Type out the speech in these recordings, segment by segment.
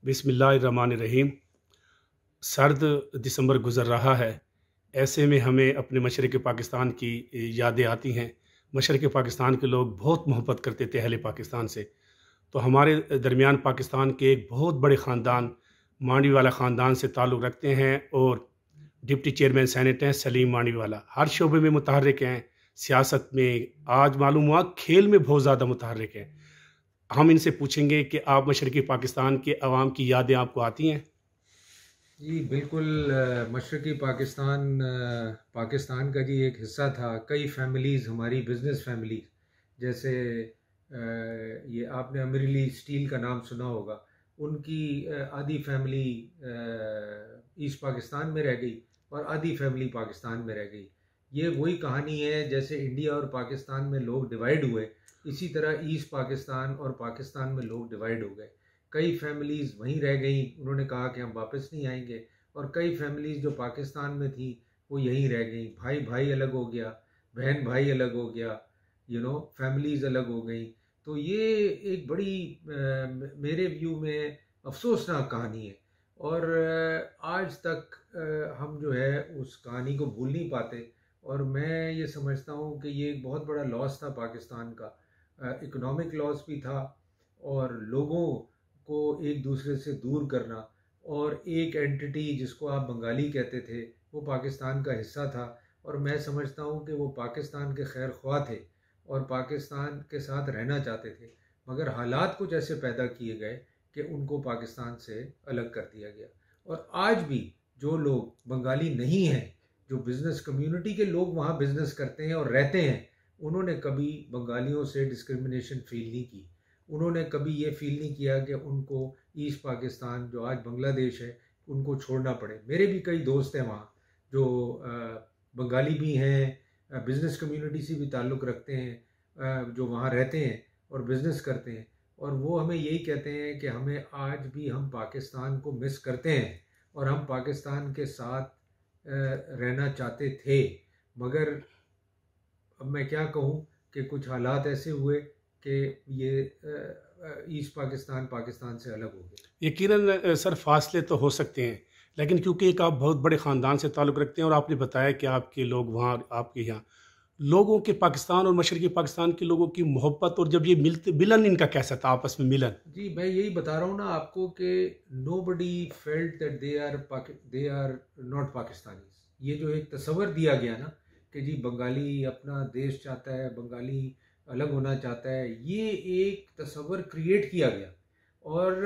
बिस्मिल्लाहिर्रहमानिर्रहीम। सर्द दिसंबर गुज़र रहा है। ऐसे में हमें अपने मशरक़ पाकिस्तान की यादें आती हैं। मशरक़ पाकिस्तान के लोग बहुत मोहब्बत करते थे अहले पाकिस्तान से। तो हमारे दरमियान पाकिस्तान के एक बहुत बड़े ख़ानदान मांडवीवाला ख़ानदान से ताल्लुक़ रखते हैं और डिप्टी चेयरमैन सेनेट हैं सलीम मांडवीवाला। हर शोबे में मुतहर्रिक हैं, सियासत में, आज मालूम हुआ खेल में बहुत ज़्यादा मुतहर्रिक हैं। हम इनसे पूछेंगे कि आप मशरक़ी पाकिस्तान के अवाम की यादें आपको आती हैं? जी बिल्कुल। मशरक़ी पाकिस्तान पाकिस्तान का जी एक हिस्सा था। कई फैमिलीज़ हमारी बिज़नेस फैमिलीज़ जैसे ये आपने अमरीली स्टील का नाम सुना होगा। उनकी आधी फैमिली ईस्ट पाकिस्तान में रह गई और आधी फैमिली पाकिस्तान में रह गई। ये वही कहानी है जैसे इंडिया और पाकिस्तान में लोग डिवाइड हुए, इसी तरह ईस्ट पाकिस्तान और पाकिस्तान में लोग डिवाइड हो गए। कई फैमिलीज़ वहीं रह गई, उन्होंने कहा कि हम वापस नहीं आएंगे, और कई फैमिलीज़ जो पाकिस्तान में थी वो यहीं रह गई। भाई भाई अलग हो गया, बहन भाई अलग हो गया, फैमिलीज़ अलग हो गई। तो ये एक बड़ी मेरे व्यू में अफसोसनाक कहानी है। और आज तक हम जो है उस कहानी को भूल नहीं पाते। और मैं ये समझता हूँ कि ये एक बहुत बड़ा लॉस था पाकिस्तान का। इकोनॉमिक लॉस भी था, और लोगों को एक दूसरे से दूर करना, और एक एंटिटी जिसको आप बंगाली कहते थे वो पाकिस्तान का हिस्सा था। और मैं समझता हूँ कि वो पाकिस्तान के खैर ख्वाह थे और पाकिस्तान के साथ रहना चाहते थे, मगर हालात कुछ ऐसे पैदा किए गए कि उनको पाकिस्तान से अलग कर दिया गया। और आज भी जो लोग बंगाली नहीं हैं, जो बिज़नेस कम्युनिटी के लोग वहाँ बिज़नेस करते हैं और रहते हैं, उन्होंने कभी बंगालियों से डिस्क्रिमिनेशन फील नहीं की। उन्होंने कभी ये फील नहीं किया कि उनको ईस्ट पाकिस्तान जो आज बांग्लादेश है उनको छोड़ना पड़े। मेरे भी कई दोस्त हैं वहाँ जो बंगाली भी हैं, बिज़नेस कम्युनिटी से भी ताल्लुक़ रखते हैं, जो वहाँ रहते हैं और बिज़नेस करते हैं, और वो हमें यही कहते हैं कि हमें आज भी हम पाकिस्तान को मिस करते हैं और हम पाकिस्तान के साथ रहना चाहते थे। मगर अब मैं क्या कहूँ कि कुछ हालात ऐसे हुए कि ये ईस्ट पाकिस्तान पाकिस्तान से अलग हो गया। यकीनन सर फासले तो हो सकते हैं, लेकिन क्योंकि एक आप बहुत बड़े ख़ानदान से ताल्लुक़ रखते हैं और आपने बताया कि आपके लोग वहाँ आपके यहाँ लोगों के पाकिस्तान और मशरक़ी पाकिस्तान के लोगों की मोहब्बत, और जब ये मिलते मिलन इनका कैसा था आपस में मिलन? जी मैं यही बता रहा हूँ ना आपको कि nobody felt that they are not Pakistanis. ये जो एक तस्वर दिया गया ना कि जी बंगाली अपना देश चाहता है, बंगाली अलग होना चाहता है, ये एक तस्वर क्रिएट किया गया। और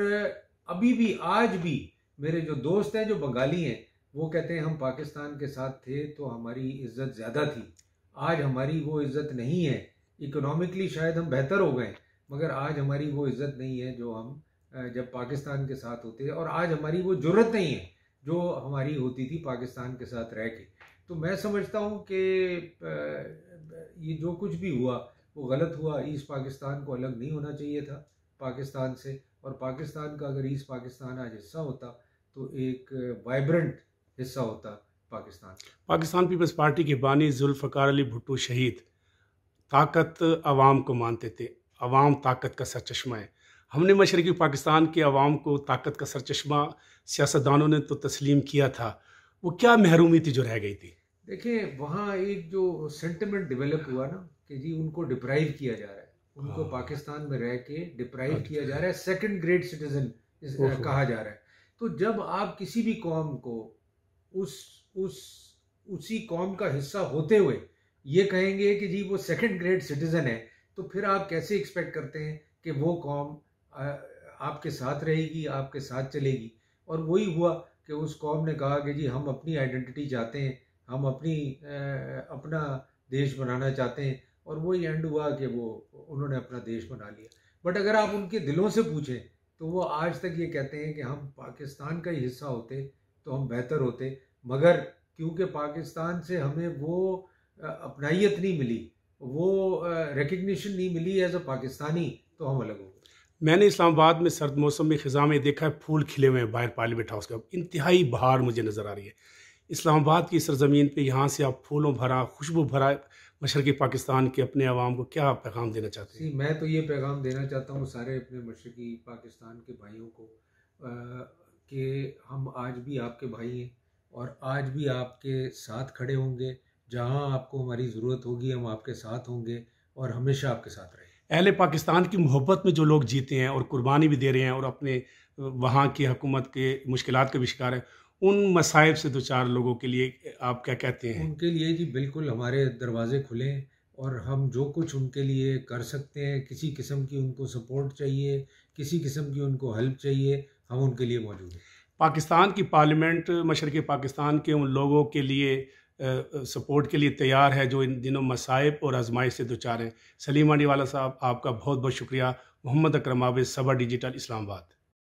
अभी भी आज भी मेरे जो दोस्त हैं जो बंगाली हैं वो कहते हैं हम पाकिस्तान के साथ थे तो हमारी इज्जत ज़्यादा थी। आज हमारी वो इज्जत नहीं है। इकोनॉमिकली शायद हम बेहतर हो गए, मगर आज हमारी वो इज्जत नहीं है जो हम जब पाकिस्तान के साथ होते थे, और आज हमारी वो जुर्रत नहीं है जो हमारी होती थी पाकिस्तान के साथ रह के। तो मैं समझता हूँ कि ये जो कुछ भी हुआ वो गलत हुआ। ईस्ट पाकिस्तान को अलग नहीं होना चाहिए था पाकिस्तान से, और पाकिस्तान का अगर ईस्ट पाकिस्तान आज हिस्सा होता तो एक वाइब्रेंट हिस्सा होता पाकिस्तान। पाकिस्तान पीपल्स पार्टी के बानी जुल्फ़कार अली भुट्टो शहीद ताकत अवाम को मानते थे, अवाम ताकत का सरचश्मा है। हमने मशरक़ी पाकिस्तान के अवाम को ताकत का सरचश्मा सियासतदानों ने तो तस्लीम किया था, वो क्या महरूमी थी जो रह गई थी? देखिए वहाँ एक जो सेंटिमेंट डेवलप हुआ ना कि जी उनको डिप्राइव किया जा रहा है, उनको हाँ। पाकिस्तान में रह के डिप्राइव अच्छा। किया जा रहा है, सेकंड ग्रेड सिटीजन ओहो। कहा जा रहा है। तो जब आप किसी भी कौम को उस उस उसी कौम का हिस्सा होते हुए ये कहेंगे कि जी वो सेकंड ग्रेड सिटीजन है, तो फिर आप कैसे एक्सपेक्ट करते हैं कि वो कौम आपके साथ रहेगी, आपके साथ चलेगी? और वही हुआ कि उस कौम ने कहा कि जी हम अपनी आइडेंटिटी चाहते हैं, हम अपना देश बनाना चाहते हैं, और वही एंड हुआ कि वो उन्होंने अपना देश बना लिया। बट अगर आप उनके दिलों से पूछें तो वो आज तक ये कहते हैं कि हम पाकिस्तान का ही हिस्सा होते तो हम बेहतर होते, मगर क्योंकि पाकिस्तान से हमें वो अपनाइयत नहीं मिली, वो रिकग्निशन नहीं मिली एज अ पाकिस्तानी, तो हम अलग हो गए। मैंने इस्लामाबाद में सर्द मौसम में ख़िज़ा में देखा है फूल खिले हुए हैं बाहर पार्लियामेंट हाउस का, इंतहाई बहार मुझे नज़र आ रही है। इस्लामाबाद की सरजमीन पे यहाँ से आप फूलों भरा खुशबू भरा मशरक़ी पाकिस्तान के अपने अवाम को क्या पैगाम देना चाहते हैं? मैं तो ये पैगाम देना चाहता हूँ सारे अपने मशरक़ी पाकिस्तान के भाइयों को कि हम आज भी आपके भाई हैं और आज भी आपके साथ खड़े होंगे। जहाँ आपको हमारी ज़रूरत होगी हम आपके साथ होंगे और हमेशा आपके साथ रहेंगे। अहले पाकिस्तान की मोहब्बत में जो लोग जीते हैं और कुर्बानी भी दे रहे हैं और अपने वहाँ की हुकूमत के मुश्किलात का भी शिकार हैं, उन मसाइब से दो चार लोगों के लिए आप क्या कहते हैं? उनके लिए जी बिल्कुल हमारे दरवाजे खुले हैं और हम जो कुछ उनके लिए कर सकते हैं, किसी किस्म की उनको सपोर्ट चाहिए, किसी किस्म की उनको हेल्प चाहिए, हम उनके लिए मौजूद हैं। पाकिस्तान की पार्लियामेंट मशरक़ी पाकिस्तान के उन लोगों के लिए सपोर्ट के लिए तैयार है जो इन दिनों मसाइब और आजमाइश से दो चार हैं। सलीम अंडीवाला साहब, आपका बहुत बहुत शुक्रिया। मोहम्मद अकरम आबिद, सबा डिजिटल, इस्लामाबाद।